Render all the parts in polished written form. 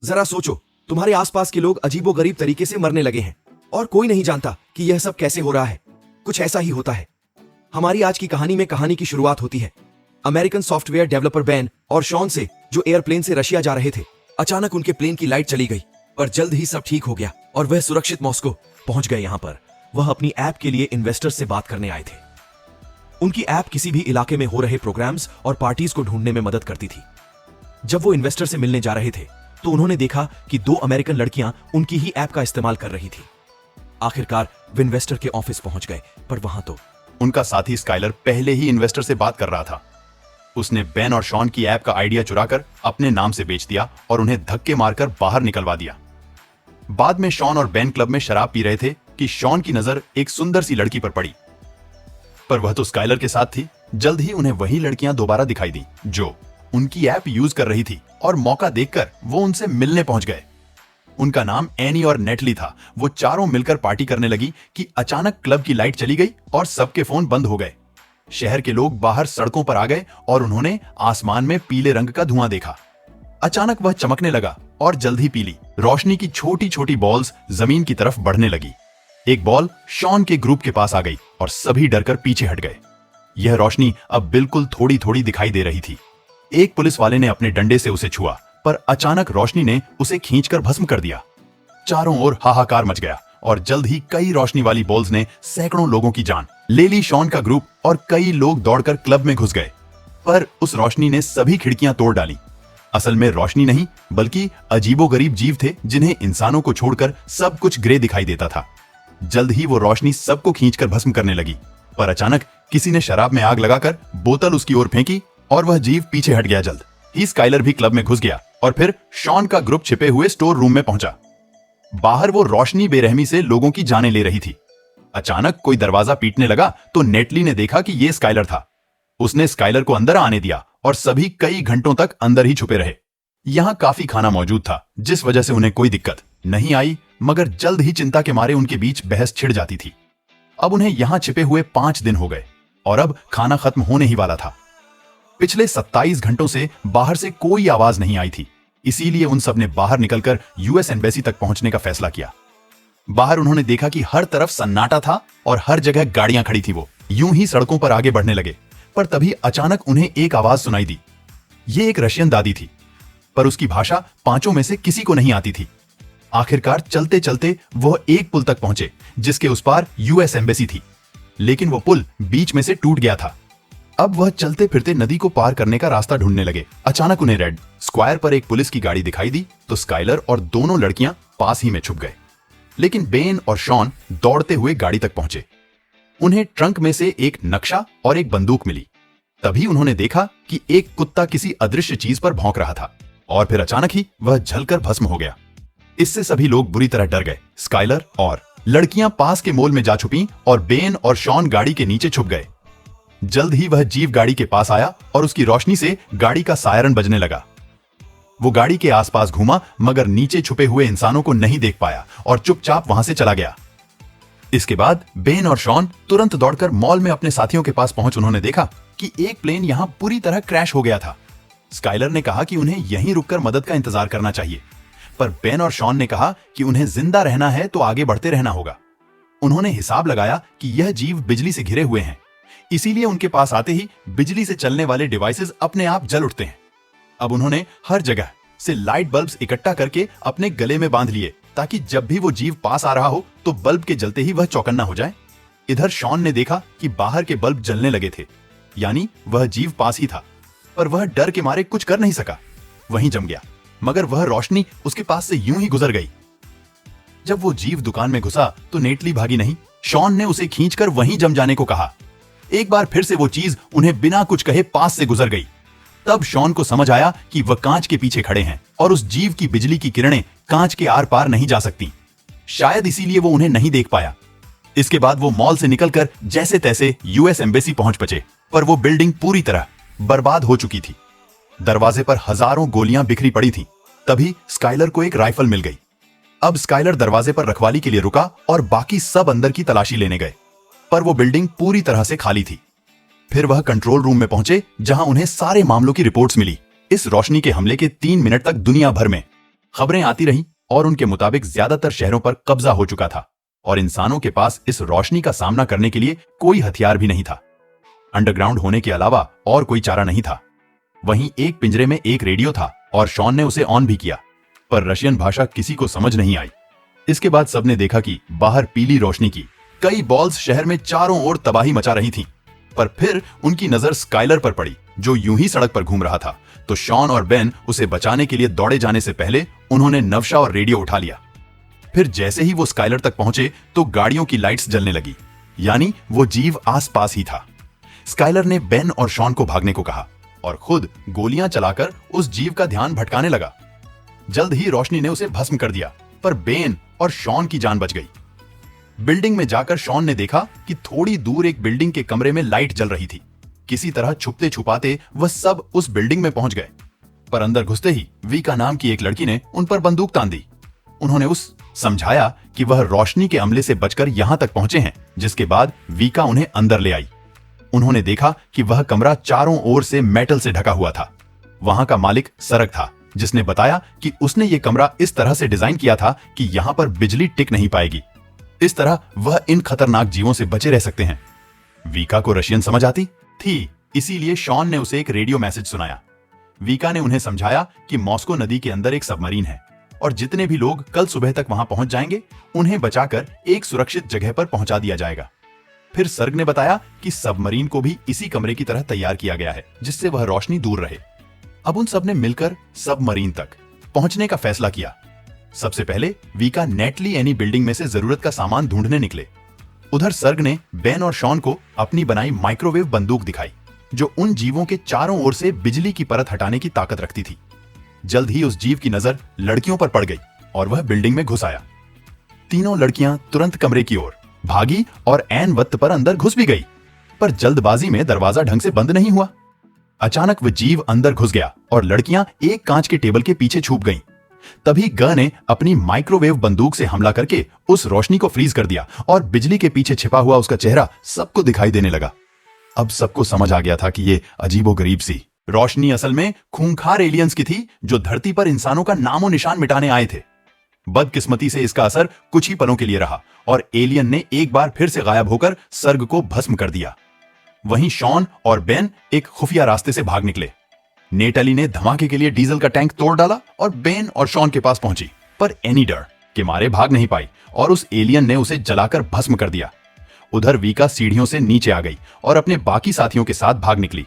जरा सोचो, तुम्हारे आसपास के लोग अजीबोगरीब तरीके से मरने लगे हैं और कोई नहीं जानता कि यह सब कैसे हो रहा है। कुछ ऐसा ही होता है। हमारी आज की कहानी में कहानी की शुरुआत होती है अमेरिकन सॉफ्टवेयर डेवलपर बेन और शॉन से, जो एयरप्लेन से रशिया जा रहे थे। अचानक उनके प्लेन की लाइट चली गई, पर जल्द ही सब ठीक हो गया और वह सुरक्षित मॉस्को पहुंच गए। यहाँ पर वह अपनी ऐप के लिए इन्वेस्टर्स से बात करने आए थे। उनकी ऐप किसी भी इलाके में हो रहे प्रोग्राम्स और पार्टीज को ढूंढने में मदद करती थी। जब वो इन्वेस्टर से मिलने जा रहे थे तो उन्होंने देखा कि 2 अमेरिकन लड़कियां उनकी ही ऐप का इस्तेमाल कर रही थी। आखिरकार वे इन्वेस्टर के ऑफिस पहुंच गए, पर वहां तो उनका साथी स्काइलर पहले ही इन्वेस्टर से बात कर रहा था। उसने बेन और शॉन की ऐप का आइडिया चुराकर अपने नाम से बेच दिया और उन्हें धक्के मारकर बाहर निकलवा दिया। बाद में शॉन और बेन क्लब में शराब पी रहे थे कि शॉन की नजर एक सुंदर सी लड़की पर पड़ी, पर वह तो स्काइलर के साथ थी। जल्द ही उन्हें वही लड़कियां दोबारा दिखाई दी जो उनकी ऐप यूज कर रही थी, और मौका देखकर वो उनसे मिलने पहुंच गए। उनका नाम एनी और नेटली था। वो चारों मिलकर पार्टी करने लगी कि अचानक क्लब की लाइट चली गई और सबके फोन बंद हो गए। शहर के लोग बाहर सड़कों पर आ गए और उन्होंने आसमान में पीले रंग का धुआं देखा। अचानक वह चमकने लगा और जल्द ही पीली रोशनी की छोटी छोटी बॉल्स जमीन की तरफ बढ़ने लगी। एक बॉल शॉन के ग्रुप के पास आ गई और सभी डरकर पीछे हट गए। यह रोशनी अब बिल्कुल थोड़ी थोड़ी दिखाई दे रही थी। एक पुलिस वाले ने अपने डंडे से उसे छुआ, पर अचानक रोशनी ने उसे खींचकर भस्म कर दिया। चारों ओर हाहाकार मच गया और जल्द ही कई रोशनी वाली बॉल्स ने सैकड़ों लोगों की जान ले ली। शॉन का ग्रुप और कई लोग दौड़कर क्लब में घुस गए, पर उस रोशनी ने सभी खिड़कियां तोड़ डाली। असल में रोशनी नहीं, बल्कि अजीबोगरीब जीव थे जिन्हें इंसानों को छोड़कर सब कुछ ग्रे दिखाई देता था। जल्द ही वो रोशनी सबको खींचकर भस्म करने लगी, पर अचानक किसी ने शराब में आग लगाकर बोतल उसकी ओर फेंकी और वह जीव पीछे हट गया। जल्द ही स्काइलर भी क्लब में घुस गया और फिर शॉन का ग्रुप छिपे हुए स्टोर रूम में पहुंचा। बाहर वो रोशनी बेरहमी से लोगों की जानें ले रही थी। अचानक कोई दरवाजा पीटने लगा तो नेटली ने देखा कि यह स्काइलर था। उसने स्काइलर को अंदर आने दिया और सभी कई घंटों तक अंदर ही छुपे रहे। यहां काफी खाना मौजूद था, जिस वजह से उन्हें कोई दिक्कत नहीं आई, मगर जल्द ही चिंता के मारे उनके बीच बहस छिड़ जाती थी। अब उन्हें यहां छिपे हुए 5 दिन हो गए और अब खाना खत्म होने ही वाला था। पिछले 27 घंटों से बाहर से कोई आवाज नहीं आई थी, इसीलिए उन सब ने बाहर निकलकर यूएस एम्बेसी तक पहुंचने का फैसला किया। बाहर उन्होंने देखा कि हर तरफ सन्नाटा था और हर जगह गाड़ियां खड़ी थी। वो यूं ही सड़कों पर आगे बढ़ने लगे, पर तभी अचानक उन्हें एक आवाज सुनाई दी। ये एक रशियन दादी थी, पर उसकी भाषा 5 में से किसी को नहीं आती थी। आखिरकार चलते चलते वह एक पुल तक पहुंचे जिसके उस पार यूएस एम्बेसी थी, लेकिन वो पुल बीच में से टूट गया था। अब वह चलते फिरते नदी को पार करने का रास्ता ढूंढने लगे। अचानक उन्हें रेड स्क्वायर पर एक पुलिस की गाड़ी दिखाई दी तो स्काइलर और दोनों लड़कियां पास ही में छुप गए, लेकिन बेन और शॉन दौड़ते हुए गाड़ी तक पहुंचे। उन्हें ट्रंक में से एक नक्शा और एक बंदूक मिली। तभी उन्होंने देखा कि एक कुत्ता किसी अदृश्य चीज पर भौंक रहा था और फिर अचानक ही वह जलकर भस्म हो गया। इससे सभी लोग बुरी तरह डर गए। स्काइलर और लड़कियां पास के मॉल में जा छुपी और बेन और शॉन गाड़ी के नीचे छुप गए। जल्द ही वह जीव गाड़ी के पास आया और उसकी रोशनी से गाड़ी का सायरन बजने लगा। वो गाड़ी के आसपास घूमा, मगर नीचे छुपे हुए इंसानों को नहीं देख पाया और चुपचाप वहां से चला गया। इसके बाद बेन और शॉन तुरंत दौड़कर मॉल में अपने साथियों के पास पहुंच उन्होंने देखा कि एक प्लेन यहां पूरी तरह क्रैश हो गया था। स्काइलर ने कहा कि उन्हें यहीं रुककर मदद का इंतजार करना चाहिए, पर बेन और शॉन ने कहा कि उन्हें जिंदा रहना है तो आगे बढ़ते रहना होगा। उन्होंने हिसाब लगाया कि यह जीव बिजली से घिरे हुए हैं, इसीलिए उनके पास आते ही बिजली से चलने वाले डिवाइसेस अपने आप जल उठते हैं। अब उन्होंने हर जगह से लाइट बल्ब्स इकट्ठा करके अपने गले में बांध लिए, ताकि जब भी वो जीव पास आ रहा हो तो बल्ब के जलते ही वह चौकन्ना हो जाए। इधर शॉन ने देखा कि बाहर के बल्ब जलने लगे थे, यानी वह जीव पास ही था, पर वह डर के मारे कुछ कर नहीं सका, वहीं जम गया। मगर वह रोशनी उसके पास से यूं ही गुजर गई। जब वो जीव दुकान में घुसा तो नेटली भागी नहीं। शॉन ने उसे खींचकर वहीं जम जाने को कहा। एक बार फिर से वो चीज उन्हें बिना कुछ कहे पास से गुजर गई। तब शॉन को समझ आया कि वह कांच के पीछे खड़े हैं और उस जीव की बिजली की किरणें कांच के आर पार नहीं जा सकती। शायद इसीलिए वो उन्हें नहीं देख पाया। इसके बाद वो मॉल से निकलकर जैसे तैसे यूएस एम्बेसी पहुंच बचे, पर वो बिल्डिंग पूरी तरह बर्बाद हो चुकी थी। दरवाजे पर हजारों गोलियां बिखरी पड़ी थीं। तभी स्काइलर को एक राइफल मिल गई। अब स्काइलर दरवाजे पर रखवाली के लिए रुका और बाकी सब अंदर की तलाशी लेने गए, पर वो बिल्डिंग पूरी तरह से खाली थी। फिर वह कंट्रोल रूम में पहुंचे, जहां उन्हें सारे मामलों की रिपोर्ट्स मिली। इस रोशनी के हमले के 3 मिनट तक दुनिया भर में खबरें आती रहीं और उनके मुताबिक ज्यादातर शहरों पर कब्जा हो चुका था और इंसानों के पास इस रोशनी का सामना करने के लिए कोई हथियार भी नहीं था। अंडरग्राउंड होने के अलावा और कोई चारा नहीं था। वहीं एक पिंजरे में एक रेडियो था और शॉन ने उसे ऑन भी किया, पर रशियन भाषा किसी को समझ नहीं आई। इसके बाद सबने देखा कि बाहर पीली रोशनी की कई बॉल्स शहर में चारों ओर तबाही मचा रही थीं। पर फिर उनकी नजर स्काइलर पर पड़ी, जो यूं ही सड़क पर घूम रहा था। तो शॉन और बेन उसे बचाने के लिए दौड़े जाने से पहले उन्होंने नवशा और रेडियो उठा लिया। फिर जैसे ही वो स्काइलर तक पहुंचे तो गाड़ियों की लाइट्स जलने लगी, यानी वो जीव आसपास ही था। स्काइलर ने बेन और शॉन को भागने को कहा और खुद गोलियां चलाकर उस जीव का ध्यान भटकाने लगा। जल्द ही रोशनी ने उसे भस्म कर दिया, पर बेन और शॉन की जान बच गई। बिल्डिंग में जाकर शॉन ने देखा कि थोड़ी दूर एक बिल्डिंग के कमरे में लाइट जल रही थी। किसी तरह छुपते छुपाते वह सब उस बिल्डिंग में पहुंच गए, पर अंदर घुसते ही वीका नाम की एक लड़की ने उन पर बंदूक तान दी। उन्होंने उस समझाया कि वह रोशनी के अमले से बचकर यहां तक पहुंचे हैं, जिसके बाद वीका उन्हें अंदर ले आई। उन्होंने देखा कि वह कमरा चारों ओर से मेटल से ढका हुआ था। वहां का मालिक सरग था, जिसने बताया कि उसने ये कमरा इस तरह से डिजाइन किया था कि यहां पर बिजली टिक नहीं पाएगी। इस तरह वह इन खतरनाक जीवों से बचे रह सकते हैं। वीका को रशियन समझ आती थी, इसीलिए शॉन ने उसे एक रेडियो मैसेज सुनाया। वीका ने उन्हें समझाया कि मॉस्को नदी के अंदर एक सबमरीन है और जितने भी लोग कल सुबह तक वहां पहुंच जाएंगे, उन्हें बचाकर एक सुरक्षित जगह पर पहुंचा दिया जाएगा। फिर सर्ग ने बताया कि सबमरीन को भी इसी कमरे की तरह तैयार किया गया है, जिससे वह रोशनी दूर रहे। अब उन सब ने मिलकर सबमरीन तक पहुंचने का फैसला किया। सबसे पहले वीका नेटली एनी बिल्डिंग में से जरूरत का सामान ढूंढने निकले। उधर सर्ग ने बेन और शॉन को अपनी बनाई माइक्रोवेव बंदूक दिखाई, जो उन जीवों के चारों ओर से बिजली की परत हटाने की ताकत रखती थी। जल्द ही उस जीव की नजर लड़कियों पर पड़ गई और वह बिल्डिंग में घुस आया। तीनों लड़कियां तुरंत कमरे की ओर भागी और ऐन वक्त पर अंदर घुस भी गई, पर जल्दबाजी में दरवाजा ढंग से बंद नहीं हुआ। अचानक वह जीव अंदर घुस गया और लड़कियां एक कांच के टेबल के पीछे छुप गईं। तभी ग ने अपनी माइक्रोवेव बंदूक से हमला करके उस रोशनी को फ्रीज कर दिया और बिजली के पीछे छिपा हुआ उसका चेहरा सबको दिखाई देने लगा। अब सबको समझ आ गया था कि ये अजीबोगरीब सी रोशनी असल में खूंखार एलियंस की थी, जो धरती पर इंसानों का नामो निशान मिटाने आए थे। बदकिस्मती से इसका असर कुछ ही पलों के लिए रहा और एलियन ने एक बार फिर से गायब होकर सर्ग को भस्म कर दिया। वहीं शॉन और बेन एक खुफिया रास्ते से भाग निकले। नेटली ने धमाके के लिए डीजल का टैंक तोड़ डाला और बेन और शॉन के पास पहुंची, पर एनी डर के मारे भाग नहीं पाई और उस एलियन ने उसे जलाकर भस्म कर दिया। उधर वीका सीढ़ियों से नीचे आ गई और अपने बाकी साथियों के साथ भाग निकली।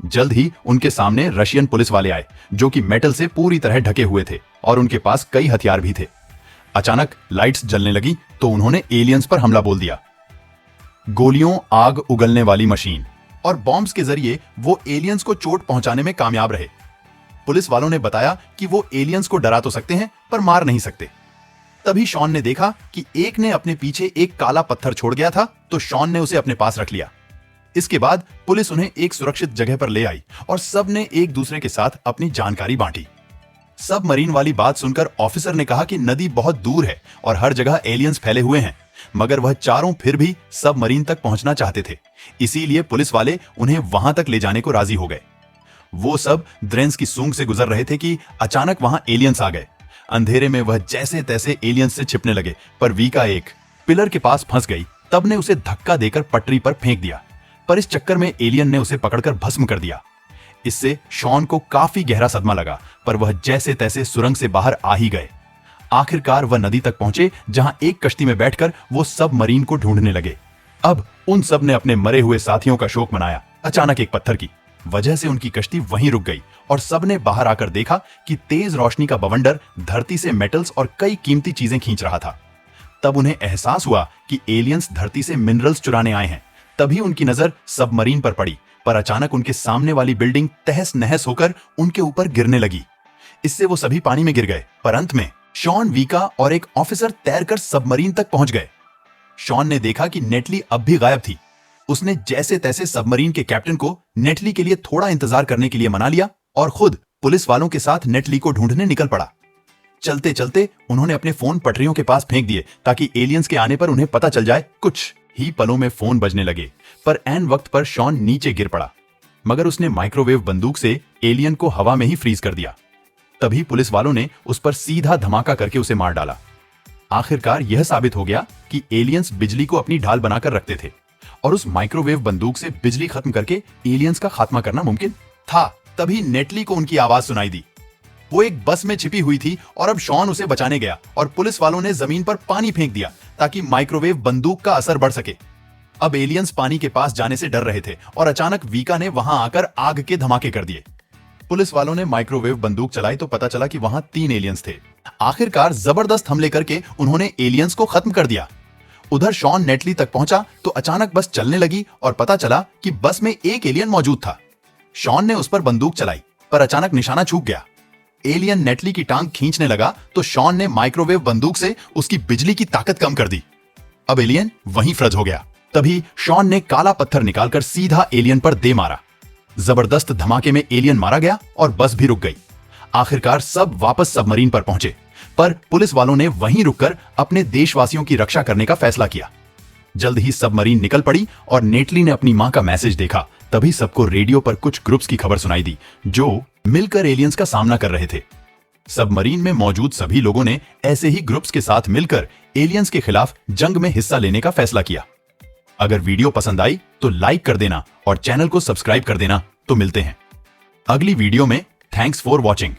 जल्द ही उनके सामने रशियन पुलिस वाले आए, जो कि मेटल से पूरी तरह ढके हुए थे और उनके पास कई हथियार भी थे। अचानक लाइट्स जलने लगी तो उन्होंने एलियंस पर हमला बोल दिया। गोलियों, आग उगलने वाली मशीन और बॉम्ब्स के जरिए वो एलियंस को चोट पहुंचाने में कामयाब रहे। पुलिस वालों ने बताया कि वो एलियंस को डरा तो सकते हैं, पर मार नहीं सकते। तभी शॉन ने देखा कि एक ने अपने पीछे एक काला पत्थर छोड़ गया था, तो शॉन ने उसे अपने पास रख लिया। इसके बाद पुलिस उन्हें एक सुरक्षित जगह पर ले आई और सब ने एक दूसरे के साथ अपनी जानकारी बांटी। सबमरीन वाली बात सुनकर ऑफिसर ने कहा कि नदी बहुत दूर है और हर जगह एलियंस फैले हुए हैं, मगर वह चारों फिर भी सबमरीन तक पहुंचना चाहते थे। इसीलिए पुलिस वाले उन्हें वहां तक ले जाने को राजी हो गए। वो सब द्रेंस की सूंघ से गुजर रहे थे कि अचानक वहां एलियंस आ गए। अंधेरे में वह जैसे तैसे एलियंस से छिपने लगे, पर वीका एक पिलर के पास फंस गई। तब ने उसे धक्का देकर पटरी पर फेंक दिया, पर इस चक्कर में एलियन ने उसे पकड़कर भस्म कर दिया। इससे शॉन को काफी गहरा सदमा लगा, पर वह जैसे तैसे सुरंग से बाहर आ ही गए। आखिरकार वह नदी तक पहुंचे, जहां एक कश्ती में बैठकर वो सबमरीन को ढूंढने लगे। अब उन सब ने अपने मरे हुए साथियों का शोक मनाया। अचानक एक पत्थर की वजह से उनकी कश्ती वहीं रुक गई और सब ने बाहर आकर देखा कि तेज रोशनी का बवंडर धरती से मेटल्स और कई कीमती चीजें खींच रहा था। तब उन्हें एहसास हुआ कि एलियंस धरती से मिनरल्स चुराने आए हैं। तभी उनकी नजर सबमरीन पर पड़ी, पर अचानक उनके सामने वाली बिल्डिंग तहस नहस होकर उनके ऊपर गिरने लगी। इससे वो सभी पानी में गिर गए, पर अंत में शॉन, वीका और एक ऑफिसर तैरकर सबमरीन तक पहुंच गए। शॉन ने देखा कि नेटली अब भी गायब थी। उसने जैसे तैसे सबमरीन के कैप्टन को नेटली के लिए थोड़ा इंतजार करने के लिए मना लिया और खुद पुलिस वालों के साथ नेटली को ढूंढने निकल पड़ा। चलते चलते उन्होंने अपने फोन पटरियों के पास फेंक दिए ताकि एलियंस के आने पर उन्हें पता चल जाए। कुछ ही पलों में फोन बजने लगे, पर ऐन वक्त पर शॉन नीचे गिर पड़ा, मगर उसने माइक्रोवेव बंदूक से एलियन को हवा में ही फ्रीज कर दिया। तभी पुलिस वालों ने उस पर सीधा धमाका करके उसे मार डाला। आखिरकार यह साबित हो गया कि एलियंस बिजली को अपनी ढाल बनाकर रखते थे और उस माइक्रोवेव बंदूक से बिजली खत्म करके एलियंस का खात्मा करना मुमकिन था। तभी नेटली को उनकी आवाज सुनाई दी। वो एक बस में छिपी हुई थी और अब शॉन उसे बचाने गया और पुलिस वालों ने जमीन पर पानी फेंक दिया ताकि माइक्रोवेव बंदूक का असर बढ़ सके। अब एलियंस पानी के पास जाने से डर रहे थे और अचानक वीका ने वहां आकर आग के धमाके कर दिए। पुलिस वालों ने माइक्रोवेव बंदूक चलाई तो पता चला कि वहां 3 एलियंस थे। आखिरकार जबरदस्त हमले करके उन्होंने एलियंस को खत्म कर दिया। उधर शॉन नेटली तक पहुंचा तो अचानक बस चलने लगी और पता चला कि बस में एक एलियन मौजूद था। शॉन ने उस पर बंदूक चलाई पर अचानक निशाना चूक गया। एलियन नेटली की टांग खींचने लगा तो शॉन ने माइक्रोवेव बंदूक से उसकी बिजली की ताकत कम कर दी। अब एलियन वहीं फ्रज हो गया। तभी शॉन ने काला पत्थर निकालकर सीधा एलियन पर दे मारा। जबरदस्त धमाके में एलियन मारा गया और बस भी रुक गई। आखिरकार सब वापस सबमरीन पर पहुंचे, पर पुलिस वालों ने वहीं रुककर अपने देशवासियों की रक्षा करने का फैसला किया। जल्द ही सबमरीन निकल पड़ी और नेटली ने अपनी मां का मैसेज देखा। तभी सबको रेडियो पर कुछ ग्रुप्स की खबर सुनाई दी जो मिलकर एलियंस का सामना कर रहे थे। सबमरीन में मौजूद सभी लोगों ने ऐसे ही ग्रुप्स के साथ मिलकर एलियंस के खिलाफ जंग में हिस्सा लेने का फैसला किया। अगर वीडियो पसंद आई तो लाइक कर देना और चैनल को सब्सक्राइब कर देना। तो मिलते हैं अगली वीडियो में। Thanks for watching.